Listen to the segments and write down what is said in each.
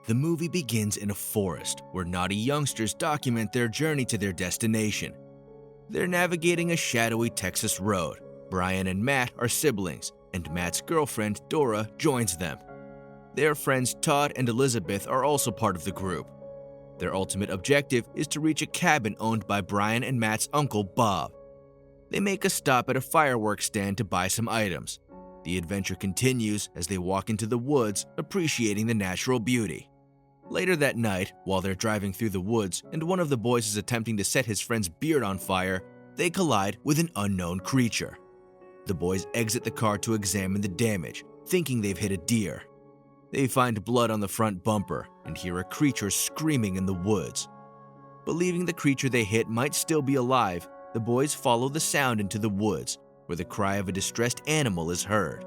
The movie begins in a forest where naughty youngsters document their journey to their destination. They're navigating a shadowy Texas road. Brian and Matt are siblings, and Matt's girlfriend, Dora, joins them. Their friends Todd and Elizabeth are also part of the group. Their ultimate objective is to reach a cabin owned by Brian and Matt's uncle, Bob. They make a stop at a fireworks stand to buy some items. The adventure continues as they walk into the woods, appreciating the natural beauty. Later that night, while they're driving through the woods and one of the boys is attempting to set his friend's beard on fire, they collide with an unknown creature. The boys exit the car to examine the damage, thinking they've hit a deer. They find blood on the front bumper and hear a creature screaming in the woods. Believing the creature they hit might still be alive, the boys follow the sound into the woods, where the cry of a distressed animal is heard.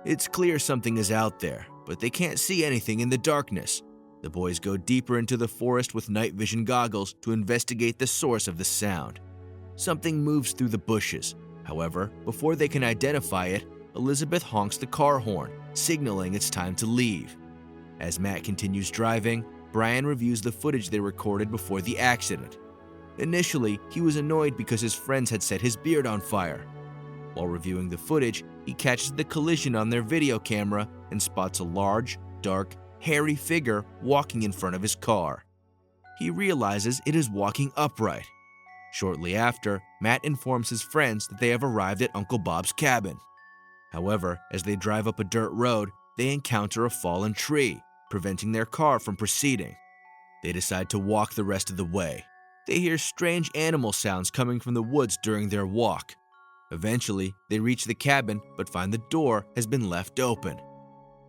It's clear something is out there, but they can't see anything in the darkness. The boys go deeper into the forest with night vision goggles to investigate the source of the sound. Something moves through the bushes. However, before they can identify it, Elizabeth honks the car horn, signaling it's time to leave. As Matt continues driving, Brian reviews the footage they recorded before the accident. Initially, he was annoyed because his friends had set his beard on fire. While reviewing the footage, he catches the collision on their video camera and spots a large, dark, hairy figure walking in front of his car. He realizes it is walking upright. Shortly after, Matt informs his friends that they have arrived at Uncle Bob's cabin. However, as they drive up a dirt road, they encounter a fallen tree, preventing their car from proceeding. They decide to walk the rest of the way. They hear strange animal sounds coming from the woods during their walk. Eventually, they reach the cabin but find the door has been left open.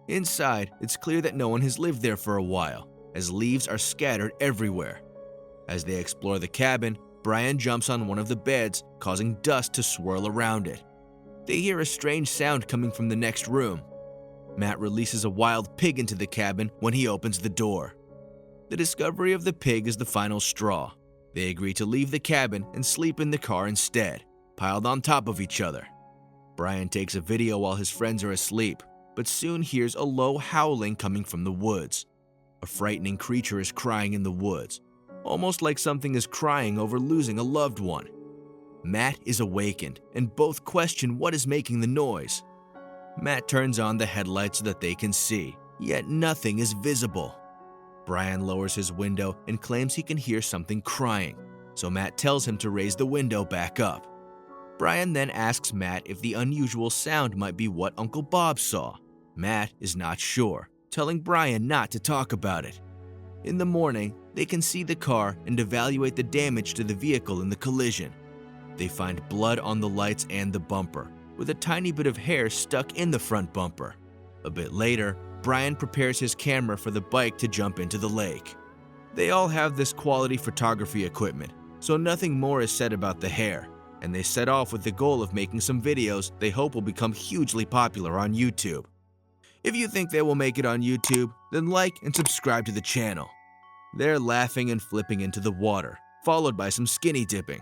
Inside, it's clear that no one has lived there for a while, as leaves are scattered everywhere. As they explore the cabin, Brian jumps on one of the beds, causing dust to swirl around it. They hear a strange sound coming from the next room. Matt releases a wild pig into the cabin when he opens the door. The discovery of the pig is the final straw. They agree to leave the cabin and sleep in the car instead, piled on top of each other. Brian takes a video while his friends are asleep, but soon hears a low howling coming from the woods. A frightening creature is crying in the woods, almost like something is crying over losing a loved one. Matt is awakened, and both question what is making the noise. Matt turns on the headlights so that they can see, yet nothing is visible. Brian lowers his window and claims he can hear something crying, so Matt tells him to raise the window back up. Brian then asks Matt if the unusual sound might be what Uncle Bob saw. Matt is not sure, telling Brian not to talk about it. In the morning, they can see the car and evaluate the damage to the vehicle in the collision. They find blood on the lights and the bumper, with a tiny bit of hair stuck in the front bumper. A bit later, Brian prepares his camera for the bike to jump into the lake. They all have this quality photography equipment, so nothing more is said about the hair, and they set off with the goal of making some videos they hope will become hugely popular on YouTube. If you think they will make it on YouTube, then like and subscribe to the channel. They're laughing and flipping into the water, followed by some skinny dipping.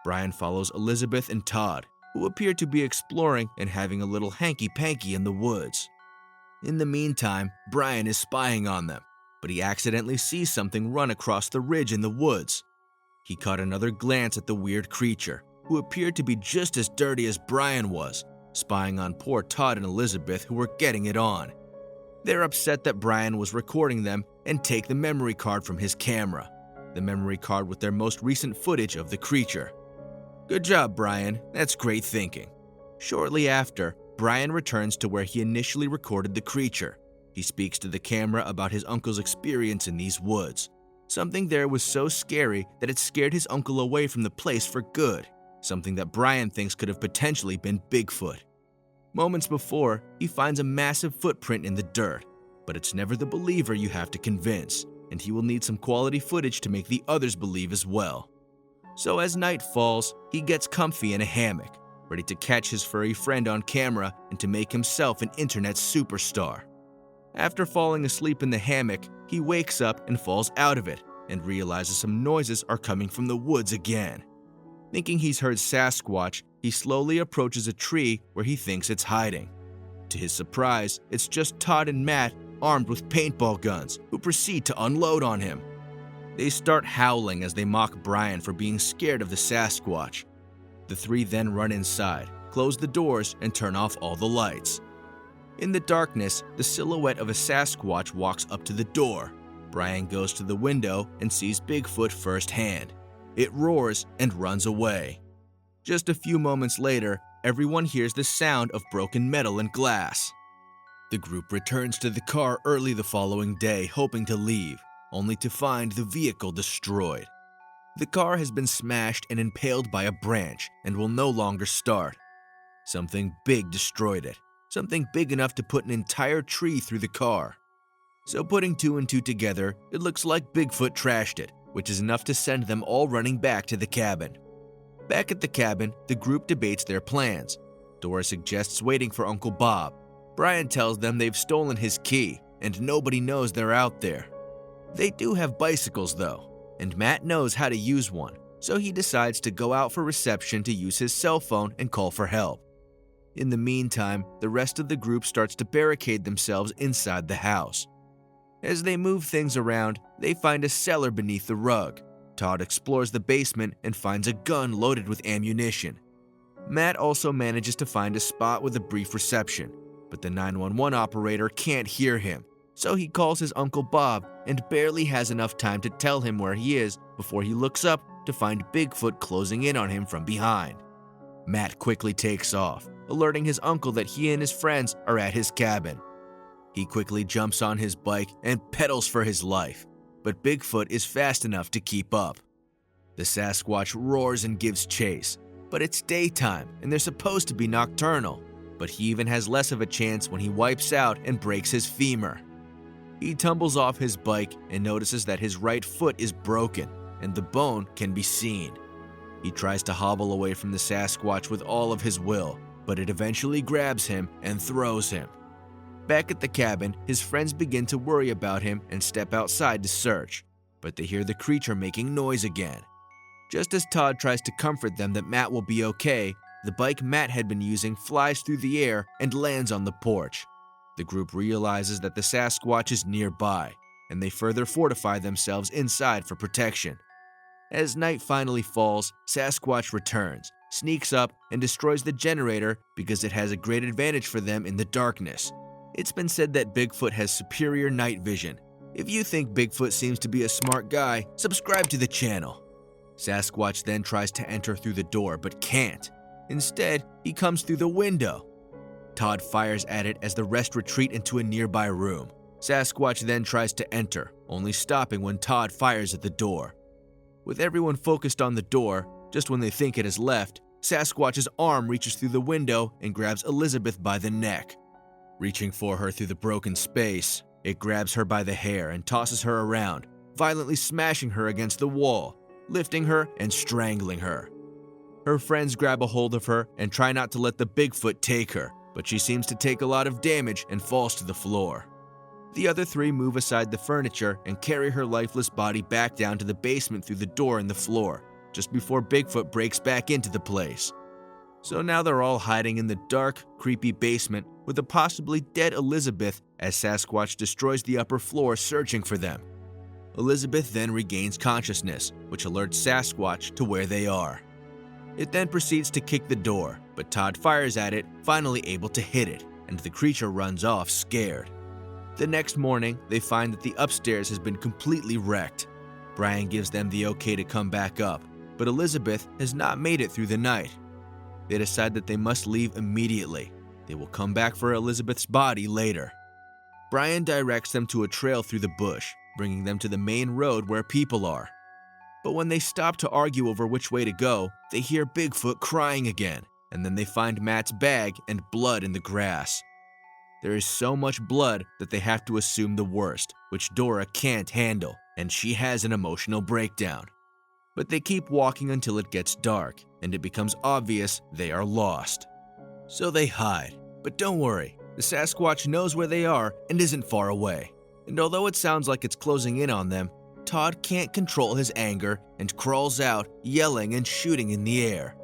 Brian follows Elizabeth and Todd, who appear to be exploring and having a little hanky-panky in the woods. In the meantime, Brian is spying on them, but he accidentally sees something run across the ridge in the woods. He caught another glance at the weird creature, who appeared to be just as dirty as Brian was, spying on poor Todd and Elizabeth who were getting it on. They're upset that Brian was recording them and take the memory card from his camera, the memory card with their most recent footage of the creature. Good job, Brian. That's great thinking. Shortly after, Brian returns to where he initially recorded the creature. He speaks to the camera about his uncle's experience in these woods. Something there was so scary that it scared his uncle away from the place for good, something that Brian thinks could have potentially been Bigfoot. Moments before, he finds a massive footprint in the dirt, but it's never the believer you have to convince, and he will need some quality footage to make the others believe as well. So as night falls, he gets comfy in a hammock, ready to catch his furry friend on camera and to make himself an internet superstar. After falling asleep in the hammock, he wakes up and falls out of it and realizes some noises are coming from the woods again. Thinking he's heard Sasquatch, he slowly approaches a tree where he thinks it's hiding. To his surprise, it's just Todd and Matt armed with paintball guns, who proceed to unload on him. They start howling as they mock Brian for being scared of the Sasquatch. The three then run inside, close the doors, and turn off all the lights. In the darkness, the silhouette of a Sasquatch walks up to the door. Brian goes to the window and sees Bigfoot firsthand. It roars and runs away. Just a few moments later, everyone hears the sound of broken metal and glass. The group returns to the car early the following day, hoping to leave, only to find the vehicle destroyed. The car has been smashed and impaled by a branch and will no longer start. Something big destroyed it, something big enough to put an entire tree through the car. So putting two and two together, it looks like Bigfoot trashed it, which is enough to send them all running back to the cabin. Back at the cabin, the group debates their plans. Dora suggests waiting for Uncle Bob. Brian tells them they've stolen his key, and nobody knows they're out there. They do have bicycles though, and Matt knows how to use one, so he decides to go out for reception to use his cell phone and call for help. In the meantime, the rest of the group starts to barricade themselves inside the house. As they move things around, they find a cellar beneath the rug. Todd explores the basement and finds a gun loaded with ammunition. Matt also manages to find a spot with a brief reception, but the 911 operator can't hear him, so he calls his Uncle Bob and barely has enough time to tell him where he is before he looks up to find Bigfoot closing in on him from behind. Matt quickly takes off, alerting his uncle that he and his friends are at his cabin. He quickly jumps on his bike and pedals for his life, but Bigfoot is fast enough to keep up. The Sasquatch roars and gives chase, but it's daytime and they're supposed to be nocturnal, but he even has less of a chance when he wipes out and breaks his femur. He tumbles off his bike and notices that his right foot is broken and the bone can be seen. He tries to hobble away from the Sasquatch with all of his will, but it eventually grabs him and throws him. Back at the cabin, his friends begin to worry about him and step outside to search, but they hear the creature making noise again. Just as Todd tries to comfort them that Matt will be okay, the bike Matt had been using flies through the air and lands on the porch. The group realizes that the Sasquatch is nearby, and they further fortify themselves inside for protection. As night finally falls, Sasquatch returns, sneaks up, and destroys the generator because it has a great advantage for them in the darkness. It's been said that Bigfoot has superior night vision. If you think Bigfoot seems to be a smart guy, subscribe to the channel. Sasquatch then tries to enter through the door but can't. Instead, he comes through the window. Todd fires at it as the rest retreat into a nearby room. Sasquatch then tries to enter, only stopping when Todd fires at the door. With everyone focused on the door, just when they think it has left, Sasquatch's arm reaches through the window and grabs Elizabeth by the neck. Reaching for her through the broken space, it grabs her by the hair and tosses her around, violently smashing her against the wall, lifting her and strangling her. Her friends grab a hold of her and try not to let the Bigfoot take her, but she seems to take a lot of damage and falls to the floor. The other three move aside the furniture and carry her lifeless body back down to the basement through the door in the floor, just before Bigfoot breaks back into the place. So now they're all hiding in the dark, creepy basement with a possibly dead Elizabeth as Sasquatch destroys the upper floor searching for them. Elizabeth then regains consciousness, which alerts Sasquatch to where they are. It then proceeds to kick the door, but Todd fires at it, finally able to hit it, and the creature runs off scared. The next morning, they find that the upstairs has been completely wrecked. Brian gives them the okay to come back up, but Elizabeth has not made it through the night. They decide that they must leave immediately. They will come back for Elizabeth's body later. Brian directs them to a trail through the bush, bringing them to the main road where people are. But when they stop to argue over which way to go, they hear Bigfoot crying again, and then they find Matt's bag and blood in the grass. There is so much blood that they have to assume the worst, which Dora can't handle, and she has an emotional breakdown. But they keep walking until it gets dark, and it becomes obvious they are lost. So they hide, but don't worry, the Sasquatch knows where they are and isn't far away. And although it sounds like it's closing in on them, Todd can't control his anger and crawls out, yelling and shooting in the air.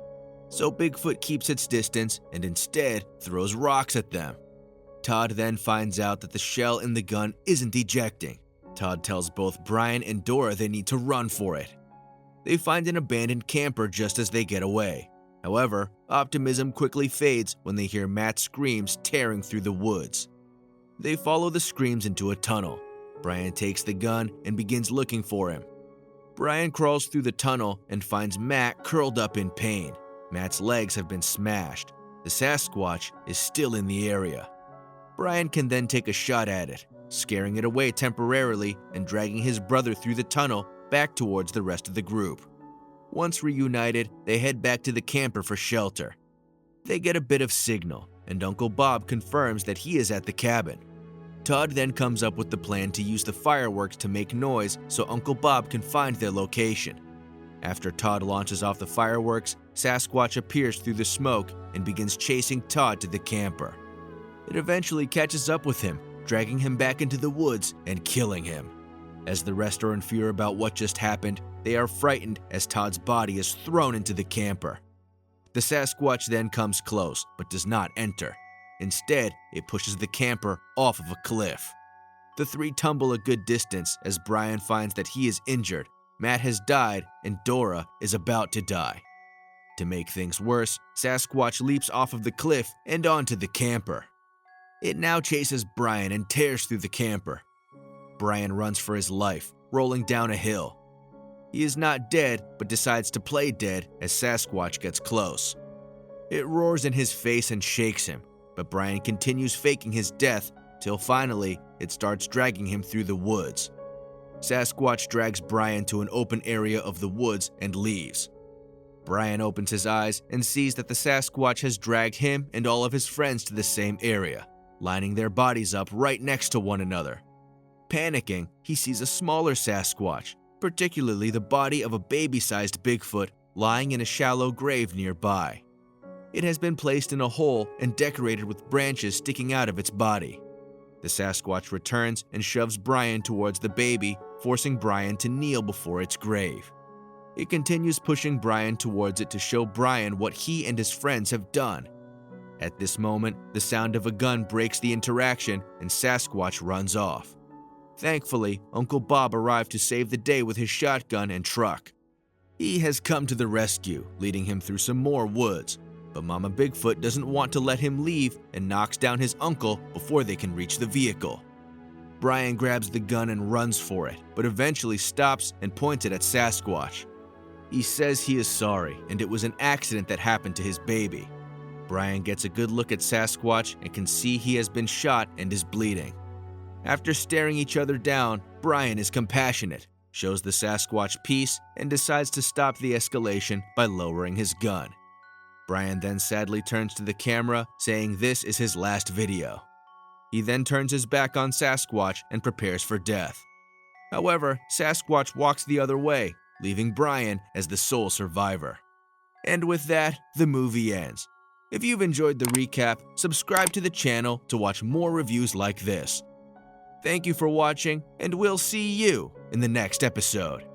So Bigfoot keeps its distance and instead throws rocks at them. Todd then finds out that the shell in the gun isn't ejecting. Todd tells both Brian and Dora they need to run for it. They find an abandoned camper just as they get away. However, optimism quickly fades when they hear Matt's screams tearing through the woods. They follow the screams into a tunnel. Brian takes the gun and begins looking for him. Brian crawls through the tunnel and finds Matt curled up in pain. Matt's legs have been smashed. The Sasquatch is still in the area. Brian can then take a shot at it, scaring it away temporarily and dragging his brother through the tunnel back towards the rest of the group. Once reunited, they head back to the camper for shelter. They get a bit of signal, and Uncle Bob confirms that he is at the cabin. Todd then comes up with the plan to use the fireworks to make noise so Uncle Bob can find their location. After Todd launches off the fireworks, Sasquatch appears through the smoke and begins chasing Todd to the camper. It eventually catches up with him, dragging him back into the woods and killing him. As the rest are in fear about what just happened, they are frightened as Todd's body is thrown into the camper. The Sasquatch then comes close, but does not enter. Instead, it pushes the camper off of a cliff. The three tumble a good distance as Brian finds that he is injured, Matt has died, and Dora is about to die. To make things worse, Sasquatch leaps off of the cliff and onto the camper. It now chases Brian and tears through the camper. Brian runs for his life, rolling down a hill. He is not dead, but decides to play dead as Sasquatch gets close. It roars in his face and shakes him, but Brian continues faking his death till finally it starts dragging him through the woods. Sasquatch drags Brian to an open area of the woods and leaves. Brian opens his eyes and sees that the Sasquatch has dragged him and all of his friends to the same area, lining their bodies up right next to one another. Panicking, he sees a smaller Sasquatch, particularly the body of a baby-sized Bigfoot, lying in a shallow grave nearby. It has been placed in a hole and decorated with branches sticking out of its body. The Sasquatch returns and shoves Brian towards the baby, forcing Brian to kneel before its grave. It continues pushing Brian towards it to show Brian what he and his friends have done. At this moment, the sound of a gun breaks the interaction and Sasquatch runs off. Thankfully, Uncle Bob arrived to save the day with his shotgun and truck. He has come to the rescue, leading him through some more woods, but Mama Bigfoot doesn't want to let him leave and knocks down his uncle before they can reach the vehicle. Brian grabs the gun and runs for it, but eventually stops and points it at Sasquatch. He says he is sorry and it was an accident that happened to his baby. Brian gets a good look at Sasquatch and can see he has been shot and is bleeding. After staring each other down, Brian is compassionate, shows the Sasquatch peace, and decides to stop the escalation by lowering his gun. Brian then sadly turns to the camera, saying this is his last video. He then turns his back on Sasquatch and prepares for death. However, Sasquatch walks the other way, leaving Brian as the sole survivor. And with that, the movie ends. If you've enjoyed the recap, subscribe to the channel to watch more reviews like this. Thank you for watching, and we'll see you in the next episode.